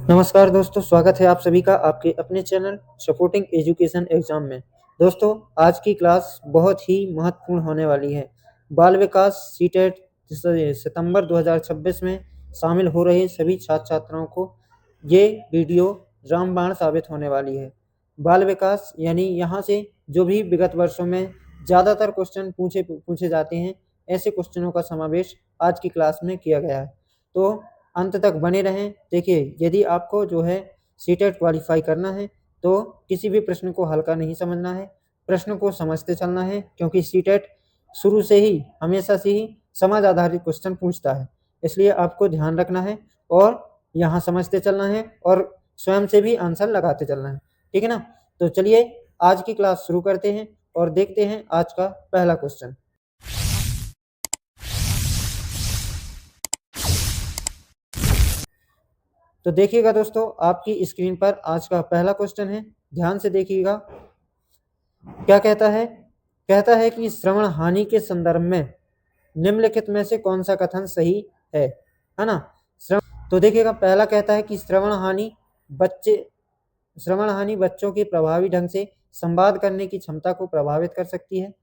नमस्कार दोस्तों, स्वागत है आप सभी का आपके अपने चैनल सपोर्टिंग एजुकेशन एग्जाम में। दोस्तों, आज की क्लास बहुत ही महत्वपूर्ण होने वाली है। बाल विकास सीटेट सितंबर 2026 में शामिल हो रहे सभी छात्र छात्राओं को ये वीडियो रामबाण साबित होने वाली है। बाल विकास यानी यहाँ से जो भी विगत वर्षों में ज़्यादातर क्वेश्चन पूछे जाते हैं, ऐसे क्वेश्चनों का समावेश आज की क्लास में किया गया है। तो अंत तक बने रहें। देखिए, यदि आपको जो है सीटेट क्वालिफाई करना है तो किसी भी प्रश्न को हल्का नहीं समझना है, प्रश्न को समझते चलना है, क्योंकि सीटेट शुरू से ही हमेशा से ही समाज आधारित क्वेश्चन पूछता है। इसलिए आपको ध्यान रखना है और यहाँ समझते चलना है और स्वयं से भी आंसर लगाते चलना है। ठीक है ना? तो चलिए आज की क्लास शुरू करते हैं और देखते हैं आज का पहला क्वेश्चन। तो देखिएगा दोस्तों, आपकी स्क्रीन पर आज का पहला क्वेश्चन है, ध्यान से देखिएगा। क्या कहता है? कहता है कि श्रवण हानि के संदर्भ में निम्नलिखित में से कौन सा कथन सही है ना? तो देखिएगा, पहला कहता है कि श्रवण हानि बच्चों की प्रभावी ढंग से संवाद करने की क्षमता को प्रभावित कर सकती है।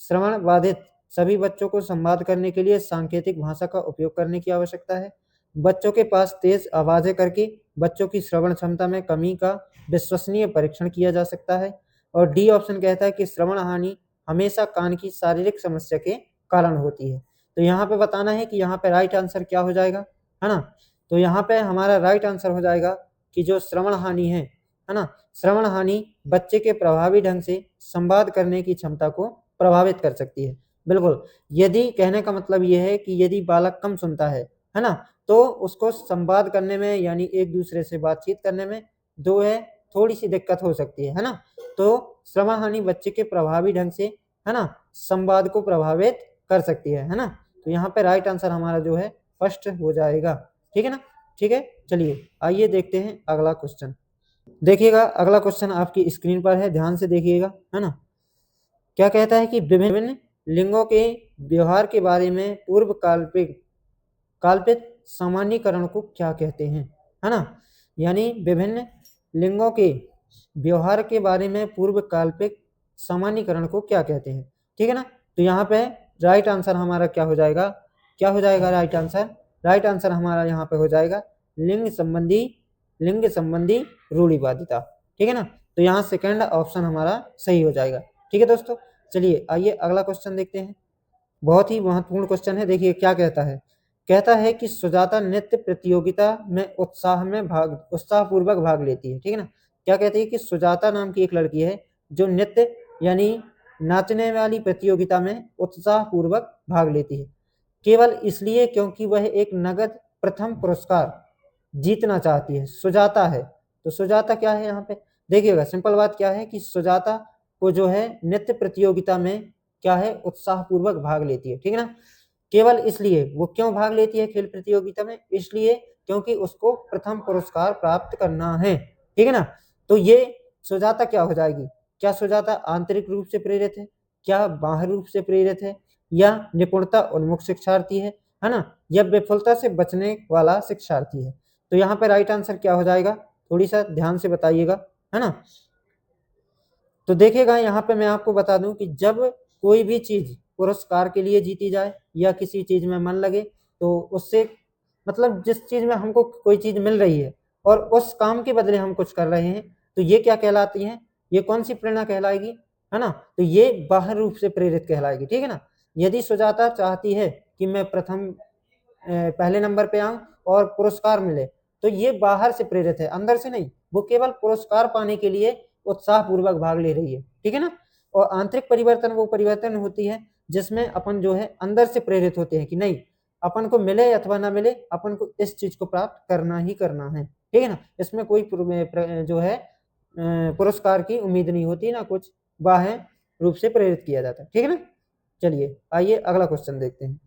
श्रवण बाधित सभी बच्चों को संवाद करने के लिए सांकेतिक भाषा का उपयोग करने की आवश्यकता है। बच्चों के पास तेज आवाजें करके बच्चों की श्रवण क्षमता में कमी का विश्वसनीय परीक्षण किया जा सकता है। और डी ऑप्शन कहता है कि श्रवण हानि हमेशा कान की शारीरिक समस्या के कारण होती है। तो यहाँ पे बताना है कि यहाँ पे राइट आंसर क्या हो जाएगा, है ना? तो यहाँ पे हमारा राइट आंसर हो जाएगा कि जो श्रवण हानि है ना, श्रवण हानि बच्चे के प्रभावी ढंग से संवाद करने की क्षमता को प्रभावित कर सकती है। बिल्कुल, यदि कहने का मतलब ये है कि यदि बालक कम सुनता है ना, तो उसको संवाद करने में यानी एक दूसरे से बातचीत करने में जो है थोड़ी सी दिक्कत हो सकती है ना? तो श्रवण हानि बच्चे के प्रभावी ढंग से है ना संवाद को प्रभावित कर सकती है ना? तो यहाँ पे राइट आंसर हमारा जो है फर्स्ट हो जाएगा। ठीक है ना? ठीक है, चलिए आइए देखते हैं अगला क्वेश्चन। देखिएगा, अगला क्वेश्चन आपकी स्क्रीन पर है, ध्यान से देखिएगा, है ना? क्या कहता है कि विभिन्न लिंगों के व्यवहार के बारे में पूर्व काल्पित सामान्यीकरण को क्या कहते हैं, है ना? यानी विभिन्न लिंगों के व्यवहार के बारे में पूर्व काल्पिक सामान्यीकरण को क्या कहते हैं। ठीक है ना? तो यहाँ पे राइट आंसर हमारा क्या हो जाएगा? क्या हो जाएगा राइट आंसर? राइट आंसर हमारा यहाँ पे हो जाएगा लिंग संबंधी रूढ़िवादिता। ठीक है ना? तो यहाँ सेकंड ऑप्शन हमारा सही हो जाएगा। ठीक है दोस्तों, चलिए आइए अगला क्वेश्चन देखते हैं। बहुत ही महत्वपूर्ण क्वेश्चन है। देखिए क्या कहता है? कहता है कि सुजाता नृत्य प्रतियोगिता में उत्साहपूर्वक भाग लेती है। ठीक है ना? क्या कहती है कि सुजाता नाम की एक लड़की है जो नृत्य यानी नाचने वाली प्रतियोगिता में उत्साहपूर्वक भाग लेती है, केवल इसलिए क्योंकि वह एक नगद प्रथम पुरस्कार जीतना चाहती है। सुजाता है, तो सुजाता क्या है यहाँ पे? देखिएगा, सिंपल बात क्या है कि सुजाता को जो है नृत्य प्रतियोगिता में क्या है उत्साहपूर्वक भाग लेती है। ठीक है ना? केवल इसलिए, वो क्यों भाग लेती है खेल प्रतियोगिता में? इसलिए क्योंकि उसको प्रथम पुरस्कार प्राप्त करना है। ठीक है ना? तो ये सुजाता क्या हो जाएगी? क्या सुजाता आंतरिक रूप से प्रेरित है, क्या बाह्य रूप से प्रेरित है, या निपुणता उन्मुख शिक्षार्थी है ना, या विफलता से बचने वाला शिक्षार्थी है? तो यहाँ पे राइट आंसर क्या हो जाएगा? थोड़ी सा ध्यान से बताइएगा, है ना? तो देखिएगा, यहाँ पे मैं आपको बता दूं कि जब कोई भी चीज पुरस्कार के लिए जीती जाए या किसी चीज में मन लगे, तो उससे मतलब जिस चीज में हमको कोई चीज मिल रही है और उस काम के बदले हम कुछ कर रहे हैं, तो ये क्या कहलाती है? ये कौन सी प्रेरणा कहलाएगी, है ना? तो ये बाह्य रूप से प्रेरित कहलाएगी। ठीक है ना? यदि सुजाता चाहती है कि मैं पहले नंबर पे आऊं और पुरस्कार मिले, तो ये बाहर से प्रेरित है, अंदर से नहीं। वो केवल पुरस्कार पाने के लिए उत्साह पूर्वक भाग ले रही है। ठीक है ना? और आंतरिक परिवर्तन वो परिवर्तन होती है जिसमें अपन जो है अंदर से प्रेरित होते हैं कि नहीं, अपन को मिले अथवा ना मिले, अपन को इस चीज को प्राप्त करना ही करना है। ठीक है ना? इसमें कोई जो है पुरस्कार की उम्मीद नहीं होती, ना कुछ बाह्य रूप से प्रेरित किया जाता है। ठीक है ना? चलिए आइए अगला क्वेश्चन देखते हैं।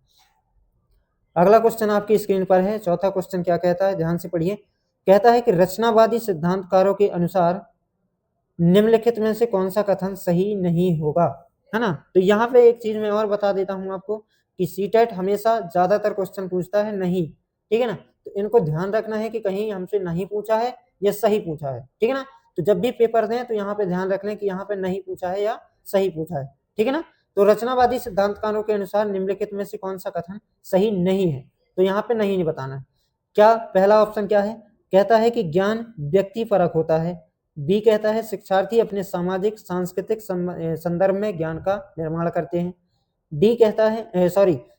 अगला क्वेश्चन आपकी स्क्रीन पर है। चौथा क्वेश्चन क्या कहता है, ध्यान से पढ़िए। कहता है कि रचनावादी सिद्धांतकारों के अनुसार निम्नलिखित में से कौन सा कथन सही नहीं होगा, है ना? तो यहाँ पे एक चीज मैं और बता देता हूँ आपको कि सीटेट हमेशा ज्यादातर क्वेश्चन पूछता है नहीं। ठीक है ना? तो इनको ध्यान रखना है कि कहीं हमसे नहीं पूछा है या सही पूछा है, ठीक है ना। तो जब भी पेपर दें तो यहाँ पे ध्यान रख लें कि यहाँ पे नहीं पूछा है या सही पूछा है, ठीक है ना। तो रचनावादी सिद्धांतकारों के अनुसार निम्नलिखित में से कौन सा कथन सही नहीं है, तो यहाँ पे नहीं बताना है। क्या पहला ऑप्शन क्या है, कहता है कि ज्ञान व्यक्ति परक होता है। बी कहता है शिक्षार्थी अपने सामाजिक सांस्कृतिक संदर्भ में ज्ञान का निर्माण करते हैं। डी कहता है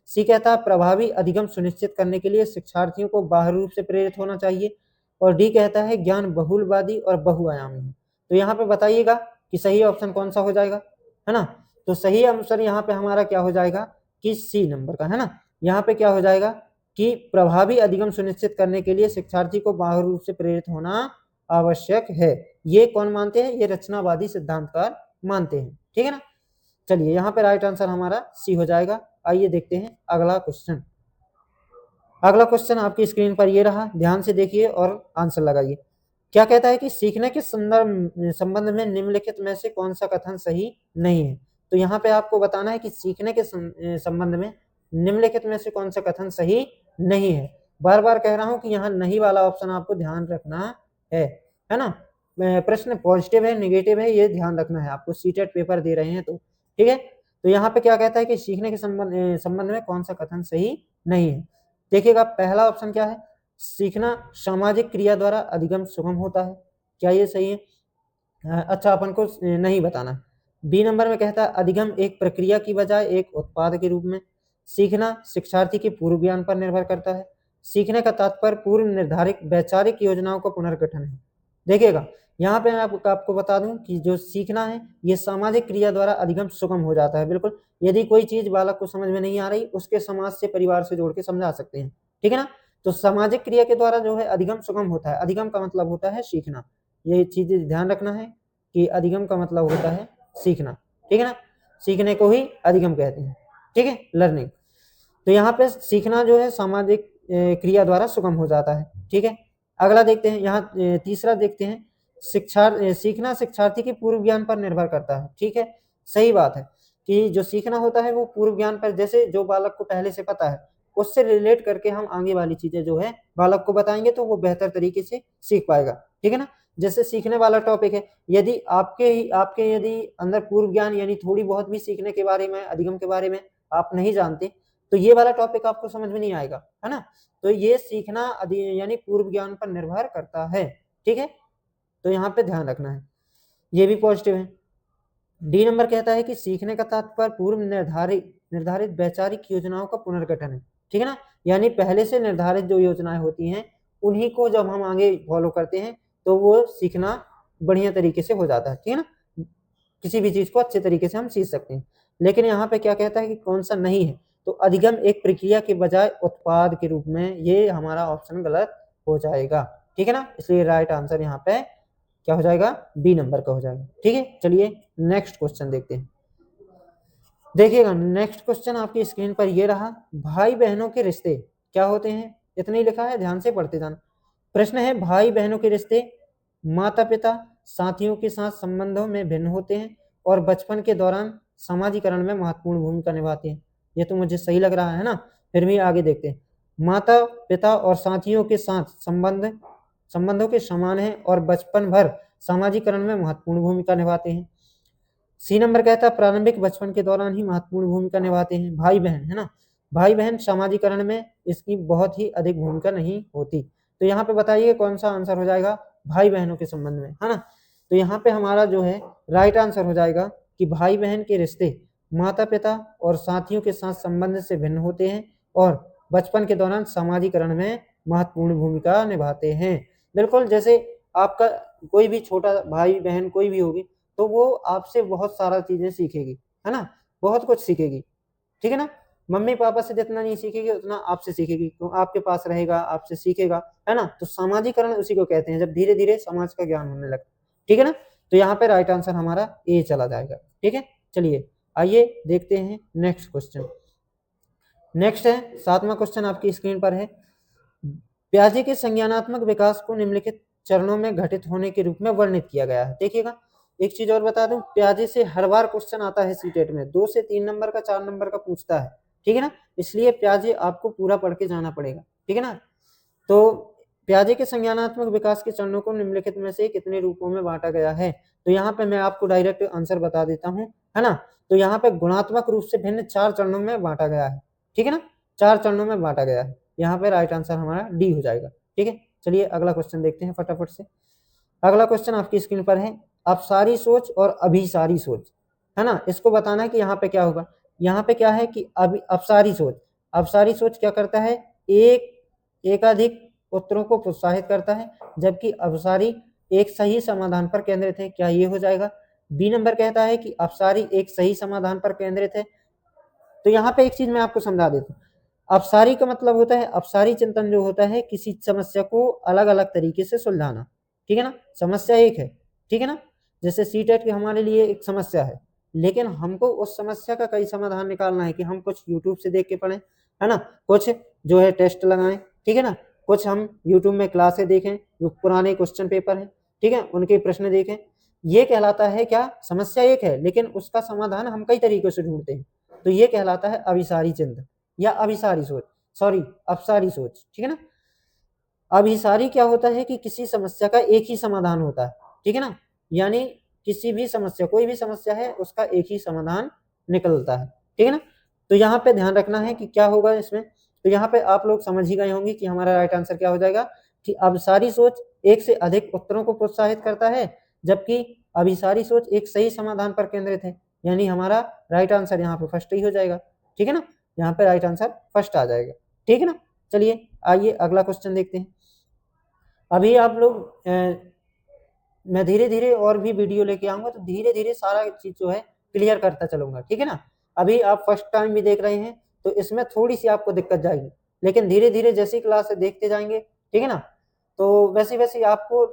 सी कहता है प्रभावी अधिगम सुनिश्चित करने के लिए शिक्षार्थियों को बाह्य रूप से प्रेरित होना चाहिए। और डी कहता है ज्ञान बहुलवादी और बहुआयामी है। तो यहाँ पे बताइएगा कि सही ऑप्शन कौन सा हो जाएगा, है ना। तो सही आंसर यहाँ पे हमारा क्या हो जाएगा कि सी नंबर का, है ना। यहाँ पे क्या हो जाएगा कि प्रभावी अधिगम सुनिश्चित करने के लिए शिक्षार्थी को बाह्य रूप से प्रेरित होना आवश्यक है। ये कौन मानते हैं, ये रचनावादी सिद्धांतकार मानते हैं, ठीक है ना। चलिए यहाँ पे राइट आंसर हमारा सी हो जाएगा। आइए देखते हैं अगला क्वेश्चन। अगला क्वेश्चन आपकी स्क्रीन पर ये रहा, ध्यान से देखिए और आंसर लगाइए। क्या कहता है कि सीखने के संबंध में निम्नलिखित में से कौन सा कथन सही नहीं है। तो यहाँ पे आपको बताना है कि सीखने के संबंध में निम्नलिखित में से कौन सा कथन सही नहीं है। बार बार कह रहा हूं कि यहाँ नहीं वाला ऑप्शन आपको ध्यान रखना है ना। प्रश्न पॉजिटिव है निगेटिव है ये ध्यान रखना है आपको, सीटेट पेपर दे रहे हैं तो, ठीक है। तो यहाँ पे क्या कहता है कि सीखने के संबंध में कौन सा कथन सही नहीं है। देखिएगा पहला ऑप्शन क्या है, सीखना सामाजिक क्रिया द्वारा अधिगम सुगम होता है। क्या ये सही है? अच्छा अपन को नहीं बताना। बी नंबर में कहता है अधिगम एक प्रक्रिया की बजाय एक उत्पाद के रूप में। सीखना शिक्षार्थी के पूर्व ज्ञान पर निर्भर करता है। सीखने का तात्पर्य पूर्व निर्धारित वैचारिक योजनाओं का पुनर्गठन है। देखिएगा यहाँ पे मैं आपको बता दूं कि जो सीखना है ये सामाजिक क्रिया द्वारा अधिगम सुगम हो जाता है। बिल्कुल, यदि कोई चीज बालक को समझ में नहीं आ रही उसके समाज से परिवार से जोड़ के समझा सकते हैं, ठीक है ना। तो सामाजिक क्रिया के द्वारा जो है अधिगम सुगम होता है। अधिगम का मतलब होता है सीखना, ये चीज ध्यान रखना है कि अधिगम का मतलब होता है सीखना, ठीक है ना। सीखने को ही अधिगम कहते हैं, ठीक है, लर्निंग। तो यहाँ पे सीखना जो है सामाजिक क्रिया द्वारा सुगम हो जाता है, ठीक है। अगला देखते हैं, यहाँ तीसरा देखते हैं, सीखना शिक्षार्थी के पूर्व ज्ञान पर निर्भर करता है। ठीक है, सही बात है कि जो सीखना होता है वो पूर्व ज्ञान पर, जैसे जो बालक को पहले से पता है उससे रिलेट करके हम आगे वाली चीजें जो है बालक को बताएंगे तो वो बेहतर तरीके से सीख पाएगा, ठीक है ना। जैसे सीखने वाला टॉपिक है, यदि आपके यदि अंदर पूर्व ज्ञान यानी थोड़ी बहुत भी सीखने के बारे में, अधिगम के बारे में आप नहीं जानते तो ये वाला टॉपिक आपको समझ में नहीं आएगा, है ना। तो ये सीखना यानी पूर्व ज्ञान पर निर्भर करता है, ठीक है। तो यहाँ पे ध्यान रखना है, ये भी पॉजिटिव है। डी नंबर कहता है कि सीखने का तात्पर्य पूर्व निर्धारित वैचारिक योजनाओं का पुनर्गठन है, ठीक है ना। यानी पहले से निर्धारित जो योजनाएं होती हैं उन्हीं को जब हम आगे फॉलो करते हैं तो वो सीखना बढ़िया तरीके से हो जाता है, ठीक है ना। किसी भी चीज को अच्छे तरीके से हम सीख सकते हैं। लेकिन यहाँ पे क्या कहता है कि कौन सा नहीं है, तो अधिगम एक प्रक्रिया के बजाय उत्पाद के रूप में, ये हमारा ऑप्शन गलत हो जाएगा, ठीक है ना। इसलिए राइट आंसर यहाँ पे क्या हो जाएगा, बी नंबर का हो जाएगा, ठीक है। चलिए नेक्स्ट क्वेश्चन देखते हैं। देखिएगा नेक्स्ट क्वेश्चन आपकी स्क्रीन पर ये रहा, भाई बहनों के रिश्ते क्या होते हैं, इतना ही लिखा है, ध्यान से पढ़ते जाना। प्रश्न है भाई बहनों के रिश्ते माता पिता साथियों के साथ संबंधों में भिन्न होते हैं और बचपन के दौरान समाजीकरण में महत्वपूर्ण भूमिका निभाते हैं। ये तो मुझे सही लग रहा है ना, फिर भी आगे देखते हैं। माता पिता और साथियों के साथ संबंधों के समान है और बचपन भर सामाजिकरण में महत्वपूर्ण भूमिका निभाते हैं। सी नंबर कहता है प्रारंभिक बचपन के दौरान ही महत्वपूर्ण भूमिका निभाते हैं। भाई बहन, है ना, भाई बहन सामाजिकरण में इसकी बहुत ही अधिक भूमिका नहीं होती। तो यहाँ पे बताइए कौन सा आंसर हो जाएगा भाई बहनों के संबंध में, है ना। तो यहाँ पे हमारा जो है राइट आंसर हो जाएगा कि भाई बहन के रिश्ते माता पिता और साथियों के साथ संबंध से भिन्न होते हैं और बचपन के दौरान सामाजिकरण में महत्वपूर्ण भूमिका निभाते हैं। बिल्कुल, जैसे आपका कोई भी छोटा भाई बहन कोई भी होगी तो वो आपसे बहुत सारा चीजें सीखेगी, है ना, बहुत कुछ सीखेगी, ठीक है ना। मम्मी पापा से जितना नहीं सीखेगी उतना आपसे सीखेगी, तो आपके पास रहेगा, आपसे सीखेगा, है ना। तो सामाजिकरण उसी को कहते हैं जब धीरे धीरे समाज का ज्ञान होने लगता, ठीक है ना। तो यहाँ पे राइट आंसर हमारा ए चला जाएगा, ठीक है। चलिए आइए देखते हैं नेक्स्ट क्वेश्चन। नेक्स्ट है 7वां क्वेश्चन आपकी स्क्रीन पर है, प्याजे के संज्ञानात्मक विकास को निम्नलिखित चरणों में घटित होने के रूप में वर्णित किया गया है। देखिएगा एक चीज और बता दूं, प्याजे से हर बार क्वेश्चन आता है सीटेट में, 2 से 3 नंबर का 4 नंबर का पूछता है, ठीक है ना। इसलिए प्याजे आपको पूरा पढ़ के जाना पड़ेगा, ठीक है ना। तो पियाजे के संज्ञानात्मक विकास के चरणों को निम्नलिखित में से कितने रूपों में बांटा गया है? तो यहाँ पे मैं आपको डायरेक्ट आंसर बता देता हूँ, है ना। तो यहाँ पे गुणात्मक रूप से भिन्न 4 चरणों में बांटा गया है, ठीक है ना, 4 चरणों में बांटा गया है। यहाँ पे राइट आंसर हमारा डी हो जाएगा, ठीक है। चलिए अगला क्वेश्चन देखते हैं फटाफट से। अगला क्वेश्चन आपकी स्क्रीन पर है, अपसारी सोच और अभिसारी सोच, है ना। इसको बताना है कि यहाँ पे क्या होगा। यहाँ पे क्या है कि अपसारी सोच क्या करता है, एकाधिक उत्तरों को प्रोत्साहित करता है, जबकि अपसारी एक सही समाधान पर केंद्रित है। क्या ये हो जाएगा? बी नंबर कहता है कि अपसारी एक सही समाधान पर केंद्रित है। तो यहाँ पे एक चीज मैं आपको समझा देता हूँ। अपसारी का मतलब होता है, अपसारी चिंतन जो होता है किसी समस्या को अलग अलग तरीके से सुलझाना, ठीक है ना। समस्या एक है, ठीक है ना। जैसे सीटेट की हमारे लिए एक समस्या है, लेकिन हमको उस समस्या का कई समाधान निकालना है कि हम कुछ यूट्यूब से देख के पढ़ें, है ना, कुछ जो है टेस्ट लगाएं, ठीक है ना, कुछ हम यूट्यूब में क्लासें देखें, जो पुराने क्वेश्चन पेपर हैं, ठीक है, उनके प्रश्न देखें। ये कहलाता है क्या, समस्या एक है लेकिन उसका समाधान हम कई तरीकों से ढूंढते हैं। तो ये कहलाता है अभिसारी चिंतन या अभिसारी सोच, सॉरी अपसारी सोच, ठीक है ना। अभिसारी क्या होता है कि किसी समस्या का एक ही समाधान होता है, ठीक है ना, यानी किसी भी समस्या, कोई भी समस्या है उसका एक ही समाधान निकलता है, ठीक है ना। तो यहाँ पे ध्यान रखना है कि क्या होगा इसमें। तो यहाँ पे आप लोग समझ ही गए होंगे कि हमारा राइट आंसर क्या हो जाएगा कि अभिसारी सोच एक से अधिक उत्तरों को प्रोत्साहित करता है, जबकि अभिसारी सोच एक सही समाधान पर केंद्रित है। यानी हमारा राइट आंसर यहाँ पे फर्स्ट ही हो जाएगा, ठीक है ना। यहाँ पे राइट आंसर फर्स्ट आ जाएगा, ठीक है ना। चलिए आइए अगला क्वेश्चन देखते हैं। अभी आप लोग मैं धीरे धीरे और भी वीडियो लेके आऊंगा, तो धीरे धीरे सारा चीज जो है क्लियर करता चलूंगा, ठीक है ना। अभी आप फर्स्ट टाइम भी देख रहे हैं तो इसमें थोड़ी सी आपको दिक्कत जाएगी, लेकिन धीरे धीरे जैसी क्लास देखते जाएंगे, ठीक है ना, तो वैसे वैसे आपको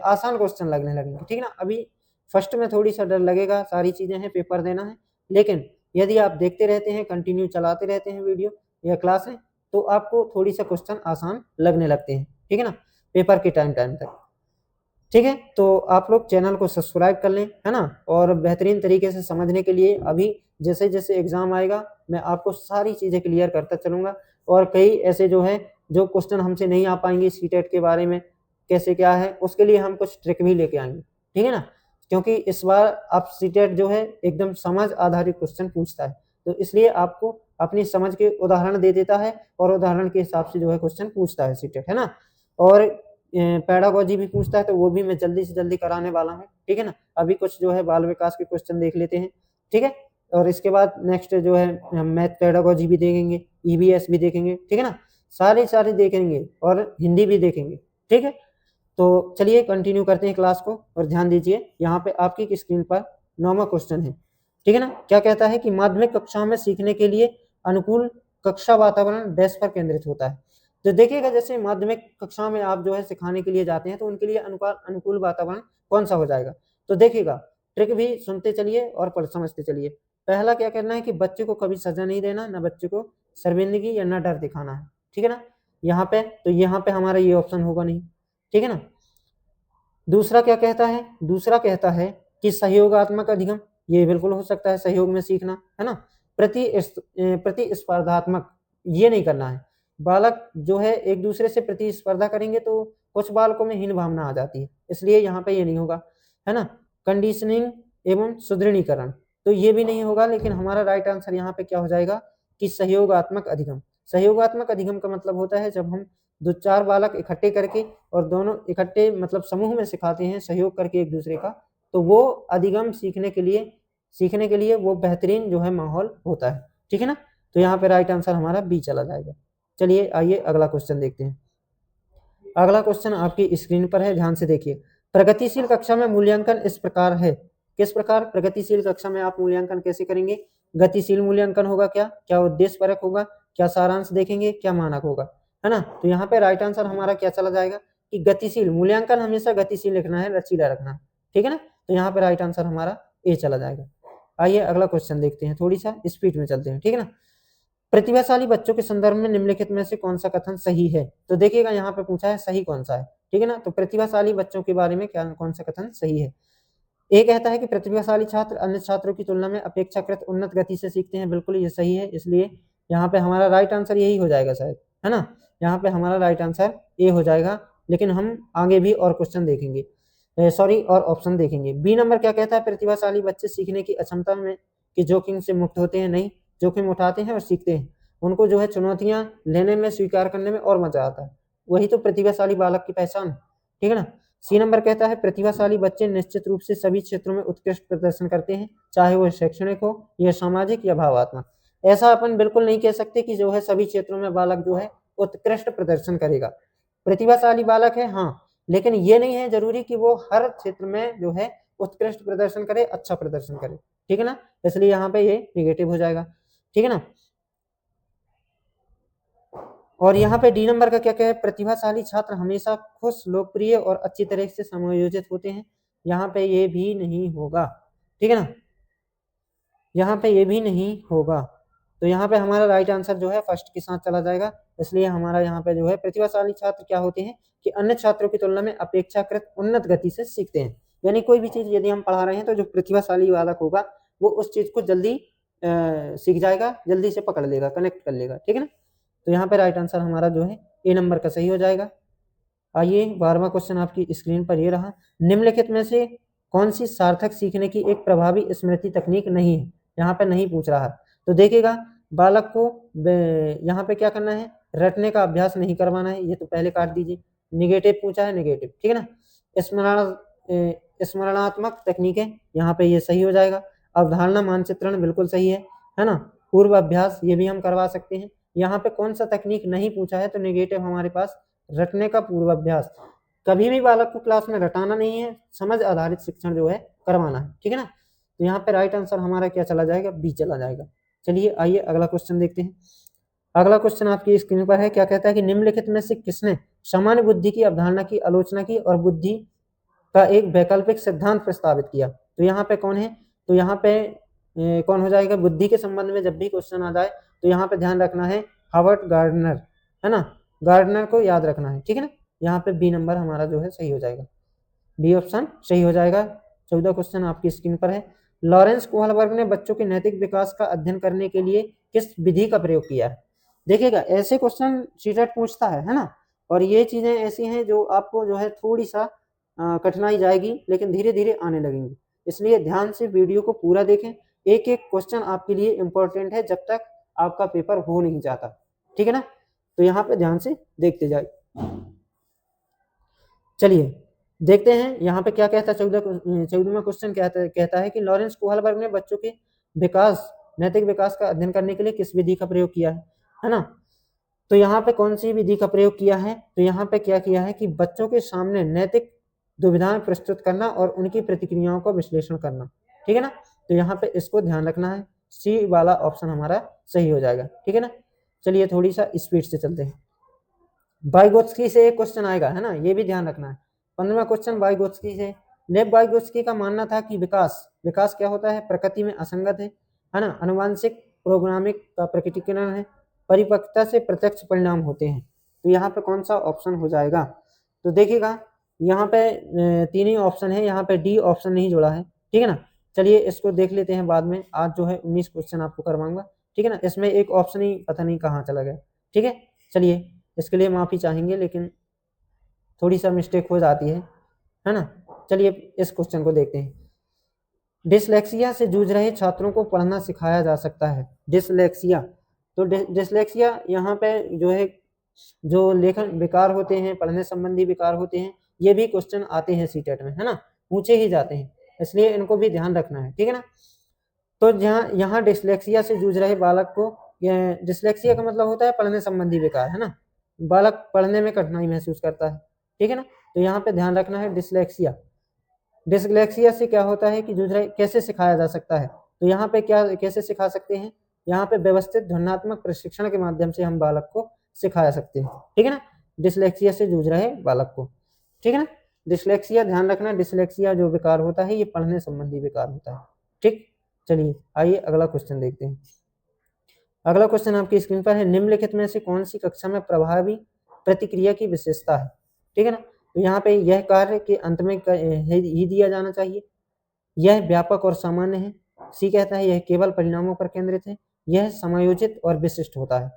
आसान क्वेश्चन लगने लगेंगे, ठीक है ना। अभी फर्स्ट में थोड़ी सा डर लगेगा, सारी चीजें हैं, पेपर देना है, लेकिन यदि आप देखते रहते हैं, कंटिन्यू चलाते रहते हैं वीडियो या क्लासें, तो आपको थोड़ी सा क्वेश्चन आसान लगने लगते हैं, ठीक है ना, पेपर के टाइम तक, ठीक है। तो आप लोग चैनल को सब्सक्राइब कर लें, है ना, और बेहतरीन तरीके से समझने के लिए अभी जैसे जैसे एग्जाम आएगा मैं आपको सारी चीजें क्लियर करता चलूंगा। और कई ऐसे जो है जो क्वेश्चन हमसे नहीं आ पाएंगे सीटेट के बारे में कैसे क्या है, उसके लिए हम कुछ ट्रिक भी लेके आएंगे, ठीक है ना। क्योंकि इस बार आप सीटेट जो है एकदम समझ आधारित क्वेश्चन पूछता है, तो इसलिए आपको अपनी समझ के उदाहरण दे देता है और उदाहरण के हिसाब से जो है क्वेश्चन पूछता है सीटेट, है ना। और पेडागोजी भी पूछता है, तो वो भी मैं जल्दी से जल्दी कराने वाला हूँ, ठीक है ना। अभी कुछ जो है बाल विकास के क्वेश्चन देख लेते हैं, ठीक है, और इसके बाद नेक्स्ट जो है हम मैथ पेडागोजी भी देखेंगे, ईवीएस भी देखेंगे, ठीक है ना, सारे देखेंगे और हिंदी भी देखेंगे, ठीक है। तो चलिए कंटिन्यू करते हैं क्लास को, और ध्यान दीजिए यहाँ पे आपकी स्क्रीन पर 9वां क्वेश्चन है, ठीक है ना। क्या कहता है कि माध्यमिक कक्षाओं में सीखने के लिए अनुकूल कक्षा वातावरण डैश पर केंद्रित होता है। तो देखिएगा जैसे माध्यमिक कक्षाओं में आप जो है सिखाने के लिए जाते हैं, तो उनके लिए अनुकूल वातावरण कौन सा हो जाएगा। तो देखिएगा ट्रिक भी सुनते चलिए और समझते चलिए। पहला क्या करना है कि बच्चे को कभी सजा नहीं देना, ना बच्चे को शर्मिंदगी या ना डर दिखाना है, ठीक है ना। यहाँ पे तो यहाँ पे हमारा ये ऑप्शन होगा नहीं, ठीक है ना। दूसरा क्या कहता है, दूसरा कहता है कि सहयोगात्मक अधिगम, ये बिल्कुल हो सकता है, सहयोग में सीखना, है ना। प्रतिस्पर्धात्मक, ये नहीं करना है। बालक जो है एक दूसरे से प्रतिस्पर्धा करेंगे तो कुछ बालकों में हीन भावना आ जाती है, इसलिए यहाँ पे ये नहीं होगा, है ना। कंडीशनिंग एवं सुदृढ़ीकरण, तो ये भी नहीं होगा, लेकिन हमारा राइट आंसर यहाँ पे क्या हो जाएगा कि सहयोगात्मक अधिगम। सहयोगात्मक अधिगम का मतलब होता है जब हम 2-4 बालक इकट्ठे करके और दोनों इकट्ठे मतलब समूह में सिखाते हैं सहयोग करके एक दूसरे का, तो वो अधिगम सीखने के लिए वो बेहतरीन जो है माहौल होता है, ठीक है ना। तो यहाँ पे राइट आंसर हमारा बी चला जाएगा। चलिए आइए अगला क्वेश्चन देखते हैं। अगला क्वेश्चन आपकी स्क्रीन पर है, ध्यान से देखिए। प्रगतिशील कक्षा में मूल्यांकन इस प्रकार है। किस प्रकार प्रगतिशील कक्षा में आप मूल्यांकन कैसे करेंगे? गतिशील मूल्यांकन होगा, क्या उद्देश्य परक होगा, क्या सारांश देखेंगे, क्या मानक होगा, है ना। तो यहाँ पे राइट आंसर हमारा क्या चला जाएगा कि गतिशील मूल्यांकन, हमेशा गतिशील लिखना है, लचीला रखना है, ठीक है ना। तो यहाँ पे राइट आंसर हमारा ए चला जाएगा। आइए अगला क्वेश्चन देखते हैं, थोड़ी सा स्पीड में चलते हैं, ठीक है ना। प्रतिभाशाली बच्चों के संदर्भ में निम्नलिखित में से कौन सा कथन सही है। तो देखिएगा यहाँ पे पूछा है सही कौन सा है, ठीक है ना। तो प्रतिभाशाली बच्चों के बारे में क्या कौन सा कथन सही है। ए कहता है कि प्रतिभाशाली छात्र अन्य छात्रों की तुलना में अपेक्षाकृत उन्नत गति से सीखते हैं, बिल्कुल ये सही है, इसलिए यहाँ पे हमारा राइट आंसर यही हो जाएगा शायद, है ना। यहाँ पे हमारा राइट आंसर ए हो जाएगा, लेकिन हम आगे भी और क्वेश्चन देखेंगे, सॉरी और ऑप्शन देखेंगे। बी नंबर क्या कहता है, प्रतिभाशाली बच्चे सीखने की अक्षमता में कि जोखिम से मुक्त होते हैं, नहीं, जोखिम उठाते हैं और सीखते हैं, उनको जो है चुनौतियां लेने में, स्वीकार करने में और मजा आता है, वही तो प्रतिभाशाली बालक की पहचान, ठीक है ना। सी नंबर कहता है प्रतिभाशाली बच्चे निश्चित रूप से सभी क्षेत्रों में उत्कृष्ट प्रदर्शन करते हैं, चाहे वो शैक्षणिक हो या सामाजिक या भावात्मक। ऐसा अपन बिल्कुल नहीं कह सकते कि जो है सभी क्षेत्रों में बालक जो है उत्कृष्ट प्रदर्शन करेगा। प्रतिभाशाली बालक है हाँ, लेकिन ये नहीं है जरूरी कि वो हर क्षेत्र में जो है उत्कृष्ट प्रदर्शन करे, अच्छा प्रदर्शन करे, ठीक है ना, इसलिए यहाँ पे ये निगेटिव हो जाएगा, ठीक है ना। और यहाँ पे डी नंबर का क्या क्या है, प्रतिभाशाली छात्र हमेशा खुश, लोकप्रिय और अच्छी तरह से समायोजित होते हैं, यहाँ पे ये भी नहीं होगा, ठीक है ना, यहाँ पे ये भी नहीं होगा। तो यहाँ पे हमारा राइट आंसर जो है फर्स्ट के साथ चला जाएगा, इसलिए हमारा यहाँ पे जो है प्रतिभाशाली छात्र क्या होते हैं कि अन्य छात्रों की तुलना में अपेक्षाकृत उन्नत गति से सीखते हैं, यानी कोई भी चीज यदि हम पढ़ा रहे हैं तो जो प्रतिभाशाली बालक होगा वो उस चीज को जल्दी सीख जाएगा, जल्दी से पकड़ लेगा, कनेक्ट कर लेगा, ठीक है ना। तो यहाँ पे राइट आंसर हमारा जो है ए नंबर का सही हो जाएगा। आइए 12वां क्वेश्चन आपकी स्क्रीन पर ये रहा, निम्नलिखित में से कौन सी सार्थक सीखने की एक प्रभावी स्मृति तकनीक नहीं है, यहाँ पे नहीं पूछ रहा है, तो देखिएगा बालक को यहाँ पे क्या करना है, रटने का अभ्यास नहीं करवाना है, ये तो पहले काट दीजिए, निगेटिव पूछा है, निगेटिव, ठीक है ना। स्मरणात्मक तकनीकें, यहाँ पे ये सही हो जाएगा। अवधारणा मानचित्रण बिल्कुल सही है ना। पूर्व अभ्यास ये भी हम करवा सकते हैं। यहाँ पे कौन सा तकनीक नहीं पूछा है, तो नेगेटिव हमारे पास रटने का पूर्वाभ्यास। कभी भी बालक को क्लास में रटाना नहीं है, समझ आधारित शिक्षण जो है करवाना है, ठीक है ना। तो यहाँ पे राइट आंसर हमारा क्या चला जाएगा, बी चला जाएगा। चलिए आइए अगला क्वेश्चन देखते हैं। अगला क्वेश्चन आपकी स्क्रीन पर है, क्या कहता है कि निम्नलिखित में से किसने सामान्य बुद्धि की अवधारणा की आलोचना की और बुद्धि का एक वैकल्पिक सिद्धांत प्रस्तावित किया। तो यहाँ पे कौन है, तो यहाँ पे कौन हो जाएगा, बुद्धि के संबंध में जब भी क्वेश्चन आ जाए तो यहाँ पे ध्यान रखना है हार्वर्ड गार्डनर, है ना, गार्डनर को याद रखना है, ठीक है ना। यहाँ पे बी नंबर हमारा जो है सही हो जाएगा, बी ऑप्शन सही हो जाएगा। 14 क्वेश्चन आपकी स्क्रीन पर है, लॉरेंस कोहलबर्ग ने बच्चों के नैतिक विकास का अध्ययन करने के लिए किस विधि का प्रयोग किया है। देखिएगा ऐसे क्वेश्चन सीटेट पूछता है ना, और ये चीजें ऐसी हैं जो आपको जो है थोड़ी सा कठिनाई जाएगी, लेकिन धीरे धीरे आने लगेंगी, इसलिए ध्यान से वीडियो को पूरा देखें। एक एक क्वेश्चन आपके लिए इंपॉर्टेंट है जब तक आपका पेपर हो नहीं जाता, ठीक है ना। तो यहाँ पे ध्यान से देखते जाए। चलिए देखते हैं यहाँ पे क्या कहता है। 14वां क्वेश्चन कहता है कि लॉरेंस कोहलबर्ग ने बच्चों के विकास, नैतिक विकास का अध्ययन करने के लिए किस विधि का प्रयोग किया है ना। तो यहाँ पे कौन सी विधि का प्रयोग किया है, तो यहाँ पे क्या किया है कि बच्चों के सामने नैतिक दुविधाएं प्रस्तुत करना और उनकी प्रतिक्रियाओं का विश्लेषण करना, ठीक है ना। तो यहाँ पे इसको ध्यान रखना है, सी वाला ऑप्शन हमारा सही हो जाएगा, ठीक है ना। चलिए थोड़ी सा स्पीड से चलते हैं। वाइगोत्स्की से एक क्वेश्चन आएगा, है ना, ये भी ध्यान रखना है। 15वां क्वेश्चन वाइगोत्स्की से। लेव वाइगोत्स्की का मानना था कि विकास क्या होता है, प्रकृति में असंगत है ना, अनुवांशिक प्रोग्रामिंग का प्रकटीकरण है, परिपक्वता से प्रत्यक्ष परिणाम होते हैं। तो यहाँ पे कौन सा ऑप्शन हो जाएगा, तो देखिएगा यहाँ पे तीन ही ऑप्शन है, यहाँ पे डी ऑप्शन नहीं जुड़ा है, ठीक है ना। चलिए इसको देख लेते हैं बाद में, आज जो है 19 क्वेश्चन आपको करवाऊंगा, ठीक है ना। इसमें एक ऑप्शन ही पता नहीं कहाँ चला गया, ठीक है। चलिए इसके लिए माफ़ी चाहेंगे, लेकिन थोड़ी सा मिस्टेक हो जाती है ना। चलिए इस क्वेश्चन को देखते हैं। डिसलेक्सिया से जूझ रहे छात्रों को पढ़ना सिखाया जा सकता है। डिसलेक्सिया, तो डिसलेक्सिया यहाँ पे जो है, जो लेखन विकार होते हैं, पढ़ने संबंधी विकार होते हैं, ये भी क्वेश्चन आते हैं सीटेट में, है ना, पूछे ही जाते हैं, इसलिए इनको भी ध्यान रखना है, ठीक है ना। तो यहाँ डिसलेक्सिया से जूझ रहे बालक को, डिसलेक्सिया का मतलब होता है पढ़ने संबंधी विकार, है ना, बालक पढ़ने में कठिनाई महसूस करता है, ठीक है ना। तो यहाँ पे ध्यान रखना है डिसलेक्सिया। डिसलेक्सिया से क्या होता है कि जूझ रहे, कैसे सिखाया जा सकता है, तो यहाँ पे क्या कैसे सिखा सकते हैं, यहाँ पे व्यवस्थित ध्वन्यात्मक प्रशिक्षण के माध्यम से हम बालक को सिखा सकते हैं, ठीक है ना, डिसलेक्सिया से जूझ रहे बालक को, ठीक है ना। डिसलेक्सिया ध्यान रखना, डिसलेक्सिया जो विकार होता है ये पढ़ने संबंधी विकार होता है, ठीक। चलिए आइए अगला क्वेश्चन देखते हैं। अगला क्वेश्चन आपकी स्क्रीन पर है, निम्नलिखित में से कौन सी कक्षा में प्रभावी प्रतिक्रिया की विशेषता है, ठीक है ना। तो यहाँ पे यह कार्य के अंत में ही दिया जाना चाहिए, यह व्यापक और सामान्य है, सी कहता है यह केवल परिणामों पर केंद्रित है, यह समायोजित और विशिष्ट होता है।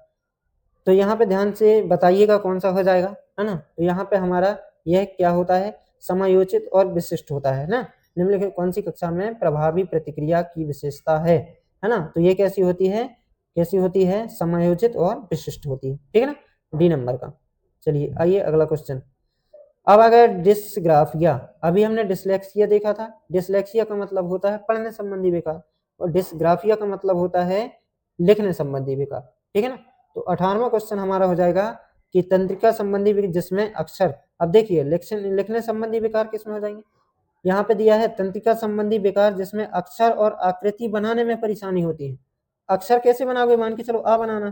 तो यहाँ पे ध्यान से बताइएगा कौन सा हो जाएगा, है ना। तो यहाँ पे हमारा यह क्या होता है, समायोजित और विशिष्ट होता है ना। निम्नलिखित कौन सी कक्षा में प्रभावी प्रतिक्रिया की विशेषता है ना। तो ये कैसी होती है, समायोजित और विशिष्ट होती है, ठीक है ना, डी नंबर का। चलिए आइए अगला क्वेश्चन। अब अगर डिस्ग्राफिया, अभी हमने डिसलेक्सिया देखा था, डिसलेक्सिया का मतलब होता है पढ़ने संबंधी विकार और डिस्ग्राफिया का मतलब होता है लिखने संबंधी विकार, ठीक है ना। तो 18वां क्वेश्चन हमारा हो जाएगा कि तंत्रिका संबंधी विकार जिसमें अक्षर, अब देखिए लिखने संबंधी विकार किसमें हो जाएंगे, यहाँ पे दिया है तंत्रिका संबंधी विकार जिसमें अक्षर और आकृति बनाने में परेशानी होती है। अक्षर कैसे बनाओगे, मान के चलो आ बनाना,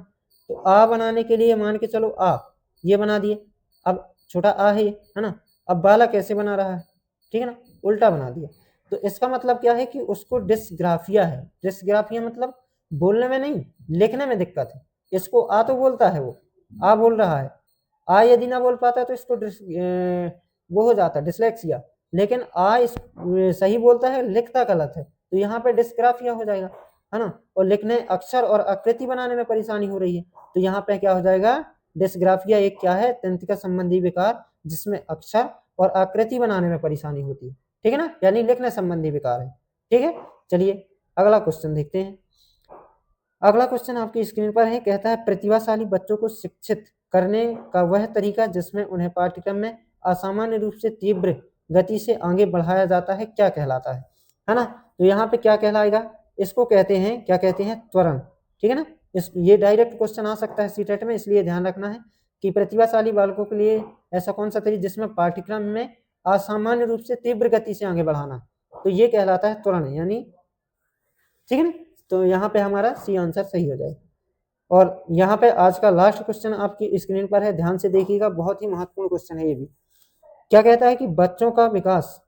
तो आ बनाने के लिए मान के चलो आ ये बना दिए, अब छोटा आ है ना। अब बाला कैसे बना रहा है, ठीक है ना, उल्टा बना दिया। तो इसका मतलब क्या है कि उसको डिस्ग्राफिया है। डिस्ग्राफिया मतलब बोलने में नहीं, लिखने में दिक्कत है। इसको आ तो बोलता है, वो आ बोल रहा है, आ यदि ना बोल पाता है तो इसको वो हो जाता है डिसलेक्सिया, लेकिन आ इस सही बोलता है, लिखता गलत है, तो यहाँ पे डिस्ग्राफिया हो जाएगा, है ना। और लिखने अक्षर और आकृति बनाने में परेशानी हो रही है, तो यहाँ पे क्या हो जाएगा, डिस्ग्राफिया एक क्या है, तंत्रिका संबंधी विकार जिसमें अक्षर और आकृति बनाने में परेशानी होती है, ठीक है ना, यानी लिखने संबंधी विकार है, ठीक है। चलिए अगला क्वेश्चन देखते हैं। अगला क्वेश्चन आपकी स्क्रीन पर है, कहता है प्रतिभाशाली बच्चों को शिक्षित करने का वह तरीका जिसमें उन्हें पाठ्यक्रम में असामान्य रूप से तीव्र गति से आगे बढ़ाया जाता है क्या कहलाता है ना। तो यहाँ पे क्या कहलाएगा, इसको कहते हैं, क्या कहते हैं, त्वरण, ठीक है ना। ये डायरेक्ट क्वेश्चन आ सकता है सीटेट में, इसलिए ध्यान रखना है कि प्रतिभाशाली बालकों के लिए ऐसा कौन सा तरीका जिसमें पाठ्यक्रम में असामान्य रूप से तीव्र गति से आगे बढ़ाना, तो ये कहलाता है त्वरण, यानी, ठीक है ना। तो यहाँ पे हमारा सी आंसर सही हो जाए। और यहाँ पे आज का लास्ट क्वेश्चन आपकी स्क्रीन पर है, ध्यान से देखिएगा, बहुत ही महत्वपूर्ण क्वेश्चन है ये भी। क्या कहता है कि बच्चों का विकास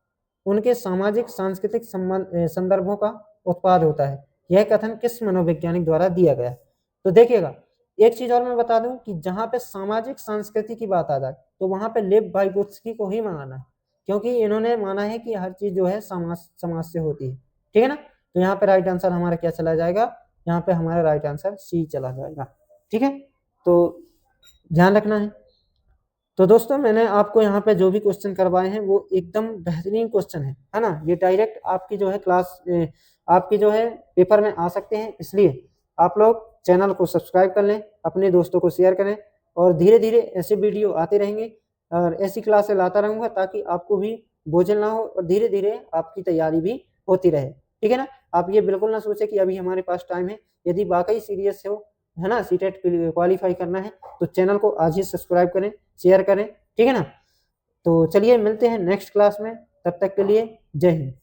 उनके सामाजिक सांस्कृतिक संदर्भों का उत्पाद होता है, यह कथन किस मनोवैज्ञानिक द्वारा दिया गया है। तो देखिएगा, एक चीज और मैं बता दूं कि जहां पे सामाजिक संस्कृति की बात आ जाए तो वहां पे लेव वाइगोत्स्की को ही माना है, क्योंकि इन्होंने माना है कि हर चीज जो है समाज से होती है, ठीक है ना। तो यहाँ पे राइट आंसर हमारा क्या चला जाएगा, यहाँ पे हमारा राइट आंसर सी चला जाएगा, ठीक है। तो ध्यान रखना है। तो दोस्तों मैंने आपको यहाँ पे जो भी क्वेश्चन करवाए हैं वो एकदम बेहतरीन क्वेश्चन है ना। ये डायरेक्ट आपकी जो है क्लास आपकी जो है पेपर में आ सकते हैं, इसलिए आप लोग चैनल को सब्सक्राइब कर लें, अपने दोस्तों को शेयर करें, और धीरे धीरे ऐसे वीडियो आते रहेंगे और ऐसी क्लासें लाता रहूँगा ताकि आपको भी बोझिल ना हो और धीरे धीरे आपकी तैयारी भी होती रहे, ठीक है ना। आप ये बिल्कुल ना सोचे कि अभी हमारे पास टाइम है, यदि वाकई सीरियस हो, है ना, सीटेट के लिए क्वालिफाई करना है तो चैनल को आज ही सब्सक्राइब करें, शेयर करें, ठीक है ना। तो चलिए मिलते हैं नेक्स्ट क्लास में, तब तक के लिए जय हिंद।